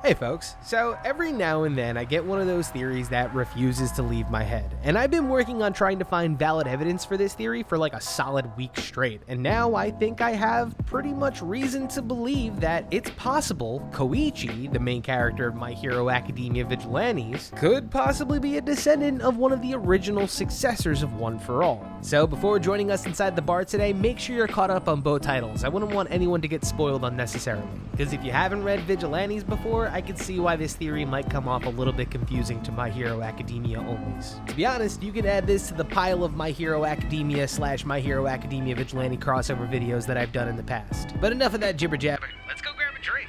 Hey folks, so every now and then I get one of those theories that refuses to leave my head, and I've been working on trying to find valid evidence for this theory for like a solid week straight, and now I think I have pretty much reason to believe that it's possible Koichi, the main character of My Hero Academia Vigilantes, could possibly be a descendant of one of the original successors of One for All. So before joining us inside the bar today, make sure you're caught up on both titles. I wouldn't want anyone to get spoiled unnecessarily, because if you haven't read Vigilantes before, I can see why this theory might come off a little bit confusing to My Hero Academia onlys. To be honest, you can add this to the pile of My Hero Academia / My Hero Academia Vigilante crossover videos that I've done in the past. But enough of that jibber jabber. Let's go grab a drink.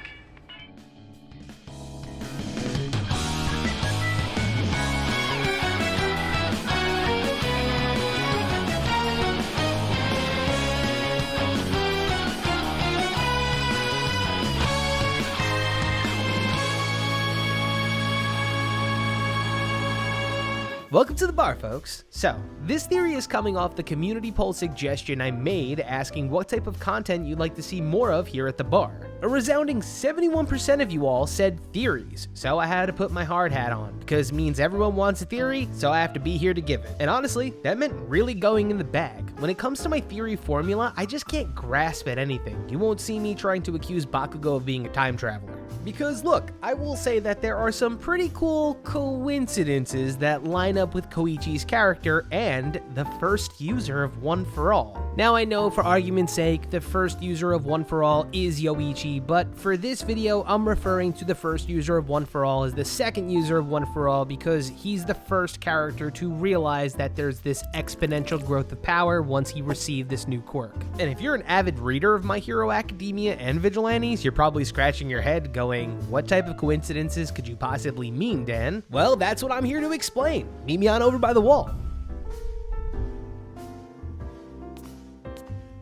Welcome to the bar, folks. So, this theory is coming off the community poll suggestion I made asking what type of content you'd like to see more of here at the bar. A resounding 71% of you all said theories, so I had to put my hard hat on, because it means everyone wants a theory, so I have to be here to give it. And honestly, that meant really going in the bag. When it comes to my theory formula, I just can't grasp at anything. You won't see me trying to accuse Bakugo of being a time traveler. Because look, I will say that there are some pretty cool coincidences that line up with Koichi's character and the first user of One for All. Now I know, for argument's sake, the first user of One for All is Yoichi, but for this video I'm referring to the first user of One for All as the second user of One for All because he's the first character to realize that there's this exponential growth of power once he received this new quirk. And if you're an avid reader of My Hero Academia and Vigilantes, you're probably scratching your head going, what type of coincidences could you possibly mean, Dan? Well, that's what I'm here to explain. Meet me on over by the wall.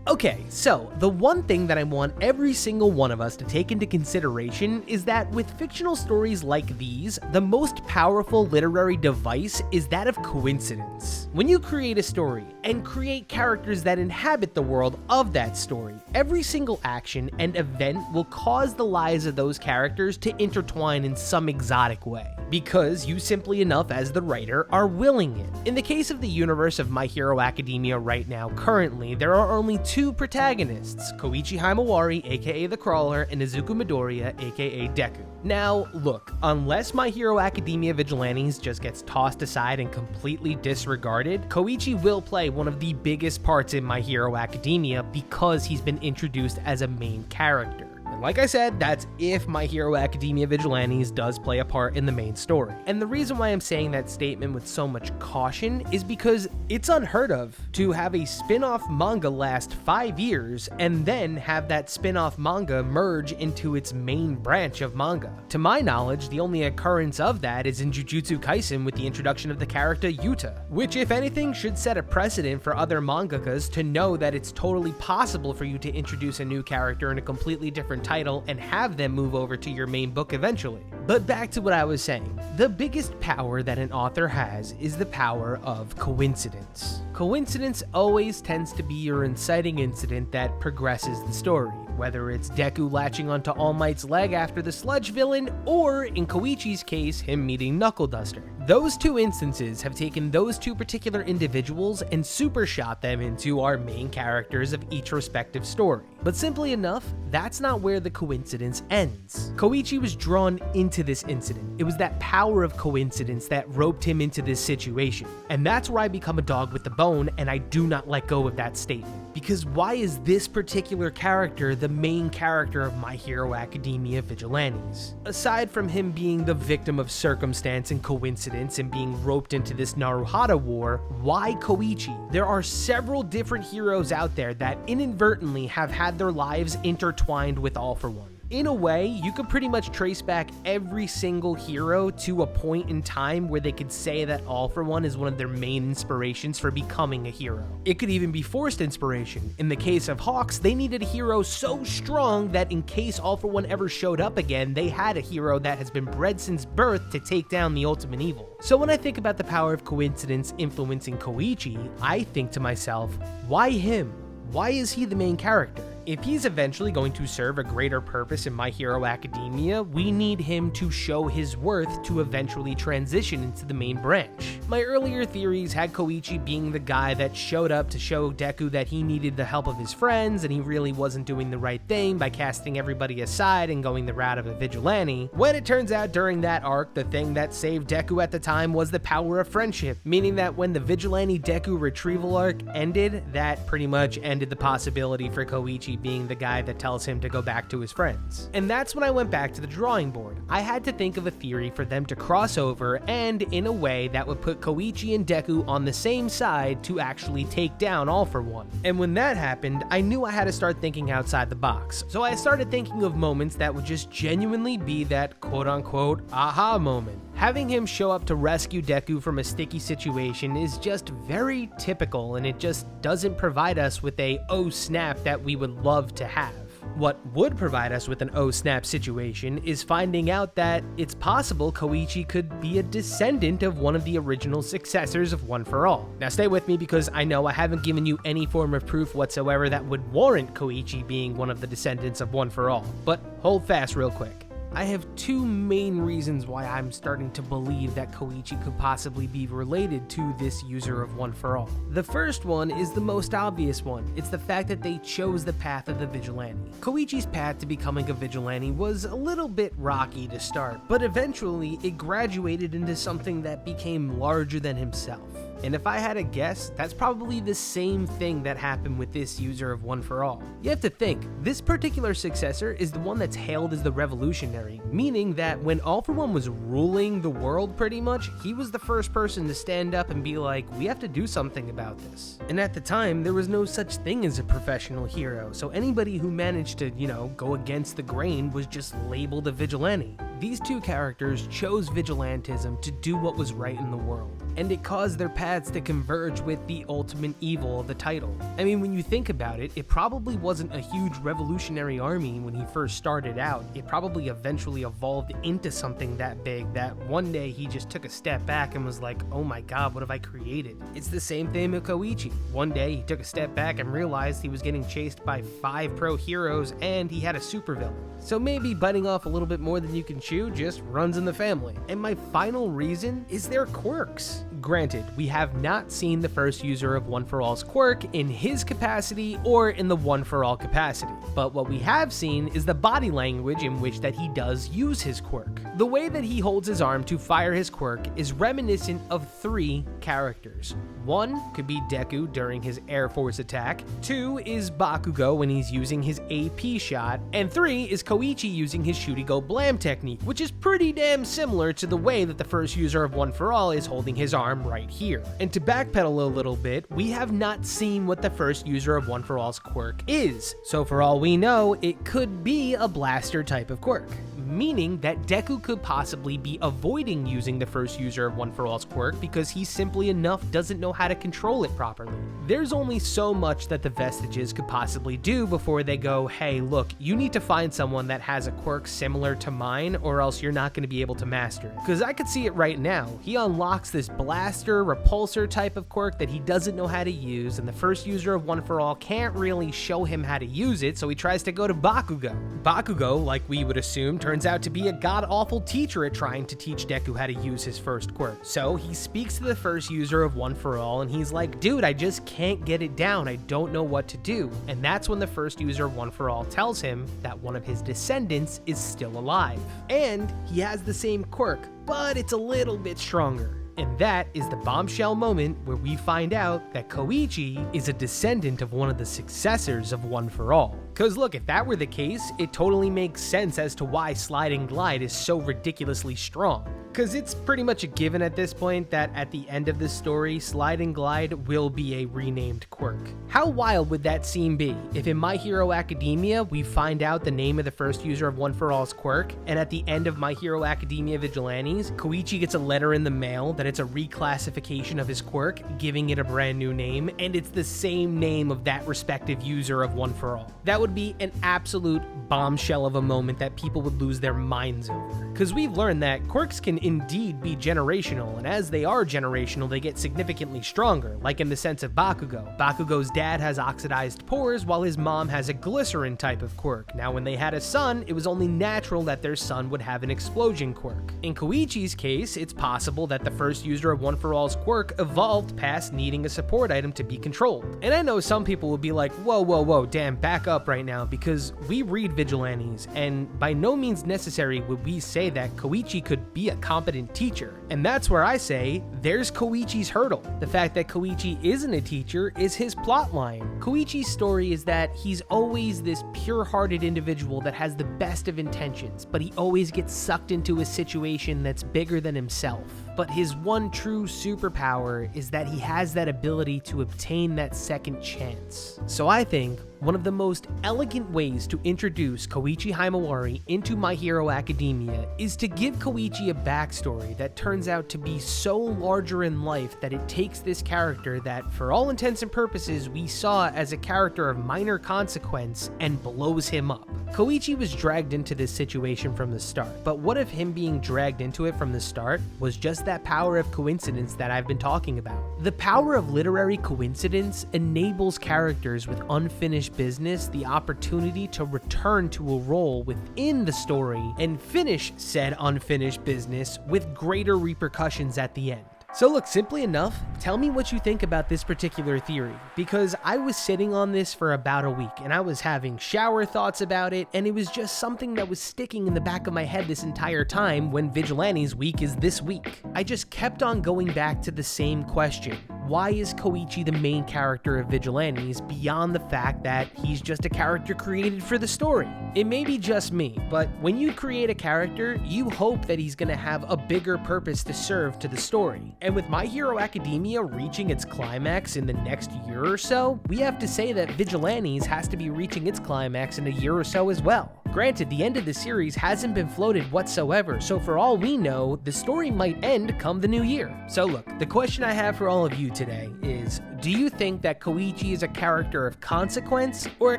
Okay, so the one thing that I want every single one of us to take into consideration is that with fictional stories like these, the most powerful literary device is that of coincidence. When you create a story and create characters that inhabit the world of that story, every single action and event will cause the lives of those characters to intertwine in some exotic way, because you simply enough as the writer are willing it. In the case of the universe of My Hero Academia right now, currently, there are only two protagonists, Koichi Himawari, aka The Crawler, and Izuku Midoriya, aka Deku. Now, look, unless My Hero Academia Vigilantes just gets tossed aside and completely disregarded, Koichi will play one of the biggest parts in My Hero Academia because he's been introduced as a main character. And like I said, that's if My Hero Academia Vigilantes does play a part in the main story. And the reason why I'm saying that statement with so much caution is because it's unheard of to have a spin-off manga last 5 years and then have that spin-off manga merge into its main branch of manga. To my knowledge, the only occurrence of that is in Jujutsu Kaisen with the introduction of the character Yuta, which if anything should set a precedent for other mangakas to know that it's totally possible for you to introduce a new character in a completely different title and have them move over to your main book eventually. But back to what I was saying, the biggest power that an author has is the power of coincidence. Coincidence always tends to be your inciting incident that progresses the story, whether it's Deku latching onto All Might's leg after the sludge villain, or in Koichi's case, him meeting Knuckle Duster. Those two instances have taken those two particular individuals and super shot them into our main characters of each respective story. But simply enough, that's not where the coincidence ends. Koichi was drawn into this incident. It was that power of coincidence that roped him into this situation. And that's where I become a dog with the bone, and I do not let go of that statement. Because why is this particular character the main character of My Hero Academia Vigilantes? Aside from him being the victim of circumstance and coincidence and being roped into this Naruhata war, why Koichi? There are several different heroes out there that inadvertently have had their lives intertwined with All for One. In a way, you could pretty much trace back every single hero to a point in time where they could say that All for One is one of their main inspirations for becoming a hero. It could even be forced inspiration. In the case of Hawks, they needed a hero so strong that in case All for One ever showed up again, they had a hero that has been bred since birth to take down the ultimate evil. So when I think about the power of coincidence influencing Koichi, I think to myself, why him? Why is he the main character? If he's eventually going to serve a greater purpose in My Hero Academia, we need him to show his worth to eventually transition into the main branch. My earlier theories had Koichi being the guy that showed up to show Deku that he needed the help of his friends and he really wasn't doing the right thing by casting everybody aside and going the route of a vigilante, when it turns out during that arc the thing that saved Deku at the time was the power of friendship, meaning that when the vigilante Deku retrieval arc ended, that pretty much ended the possibility for Koichi being the guy that tells him to go back to his friends. And that's when I went back to the drawing board. I had to think of a theory for them to cross over and in a way that would put Koichi and Deku on the same side to actually take down All For One. And when that happened, I knew I had to start thinking outside the box. So I started thinking of moments that would just genuinely be that quote-unquote aha moment. Having him show up to rescue Deku from a sticky situation is just very typical, and it just doesn't provide us with a oh snap that we would love to have. What would provide us with an oh snap situation is finding out that it's possible Koichi could be a descendant of one of the original successors of One For All. Now stay with me because I know I haven't given you any form of proof whatsoever that would warrant Koichi being one of the descendants of One For All, but hold fast real quick. I have two main reasons why I'm starting to believe that Koichi could possibly be related to this user of One For All. The first one is the most obvious one. It's the fact that they chose the path of the vigilante. Koichi's path to becoming a vigilante was a little bit rocky to start, but eventually it graduated into something that became larger than himself. And if I had to guess, that's probably the same thing that happened with this user of One For All. You have to think, this particular successor is the one that's hailed as the revolutionary, meaning that when All For One was ruling the world pretty much, he was the first person to stand up and be like, we have to do something about this. And at the time, there was no such thing as a professional hero, so anybody who managed to, go against the grain was just labeled a vigilante. These two characters chose vigilantism to do what was right in the world, and it caused their paths to converge with the ultimate evil of the title. I mean, when you think about it, it probably wasn't a huge revolutionary army when he first started out. It probably eventually evolved into something that big that one day he just took a step back and was like, oh my god, what have I created? It's the same thing with Koichi. One day he took a step back and realized he was getting chased by 5 pro heroes and he had a supervillain. So maybe biting off a little bit more than you can chew just runs in the family. And my final reason is their quirks. Granted, we have not seen the first user of One For All's quirk in his capacity or in the One For All capacity, but what we have seen is the body language in which that he does use his quirk. The way that he holds his arm to fire his quirk is reminiscent of 3 characters. 1 could be Deku during his Air Force attack, 2 is Bakugo when he's using his AP shot, and 3 is Koichi using his Shooty Go Blam technique, which is pretty damn similar to the way that the first user of One For All is holding his arm right here. And to backpedal a little bit, we have not seen what the first user of One For All's quirk is, so for all we know, it could be a blaster type of quirk. Meaning that Deku could possibly be avoiding using the first user of One For All's quirk because he simply enough doesn't know how to control it properly. There's only so much that the Vestiges could possibly do before they go, hey look, you need to find someone that has a quirk similar to mine or else you're not going to be able to master it. Because I could see it right now. He unlocks this blaster, repulsor type of quirk that he doesn't know how to use, and the first user of One For All can't really show him how to use it, so he tries to go to Bakugo. Bakugo, like we would assume, turns out to be a god-awful teacher at trying to teach Deku how to use his first quirk. So he speaks to the first user of One For All and he's like, dude, I just can't get it down. I don't know what to do. And that's when the first user of One For All tells him that one of his descendants is still alive. And he has the same quirk, but it's a little bit stronger. And that is the bombshell moment where we find out that Koichi is a descendant of one of the successors of One For All. Cause look, if that were the case, it totally makes sense as to why Slide and Glide is so ridiculously strong. Cause it's pretty much a given at this point that at the end of this story, Slide and Glide will be a renamed quirk. How wild would that scene be if in My Hero Academia we find out the name of the first user of One For All's quirk, and at the end of My Hero Academia Vigilantes, Koichi gets a letter in the mail that it's a reclassification of his quirk, giving it a brand new name, and it's the same name of that respective user of One For All. That would be an absolute bombshell of a moment that people would lose their minds over. Cause we've learned that quirks can indeed be generational, and as they are generational, they get significantly stronger, like in the sense of Bakugo. Bakugo's dad has oxidized pores, while his mom has a glycerin type of quirk. Now, when they had a son, it was only natural that their son would have an explosion quirk. In Koichi's case, it's possible that the first user of One For All's quirk evolved past needing a support item to be controlled. And I know some people will be like, whoa, damn, back up right now, because we read Vigilantes, and by no means necessary would we say that Koichi could be a competent teacher. And that's where I say, there's Koichi's hurdle. The fact that Koichi isn't a teacher is his plotline. Koichi's story is that he's always this pure-hearted individual that has the best of intentions, but he always gets sucked into a situation that's bigger than himself. But his one true superpower is that he has that ability to obtain that second chance. So I think one of the most elegant ways to introduce Koichi Himawari into My Hero Academia is to give Koichi a backstory that turns out to be so larger in life that it takes this character that, for all intents and purposes, we saw as a character of minor consequence and blows him up. Koichi was dragged into this situation from the start, but what if him being dragged into it from the start was just that power of coincidence that I've been talking about? The power of literary coincidence enables characters with unfinished business the opportunity to return to a role within the story and finish said unfinished business with greater repercussions at the end. So look, simply enough, tell me what you think about this particular theory, because I was sitting on this for about a week and I was having shower thoughts about it, and it was just something that was sticking in the back of my head this entire time when Vigilantes week is this week. I just kept on going back to the same question. Why is Koichi the main character of Vigilantes beyond the fact that he's just a character created for the story? It may be just me, but when you create a character, you hope that he's gonna have a bigger purpose to serve to the story. And with My Hero Academia reaching its climax in the next year or so, we have to say that Vigilantes has to be reaching its climax in a year or so as well. Granted, the end of the series hasn't been floated whatsoever, so for all we know, the story might end come the new year. So look, the question I have for all of you today is, do you think that Koichi is a character of consequence or a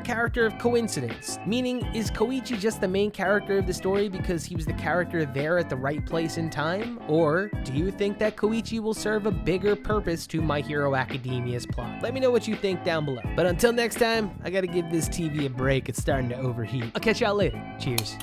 character of coincidence? Meaning, is Koichi just the main character of the story because he was the character there at the right place in time? Or do you think that Koichi will serve a bigger purpose to My Hero Academia's plot? Let me know what you think down below. But until next time, I gotta give this TV a break. It's starting to overheat. I'll catch y'all later. Cheers.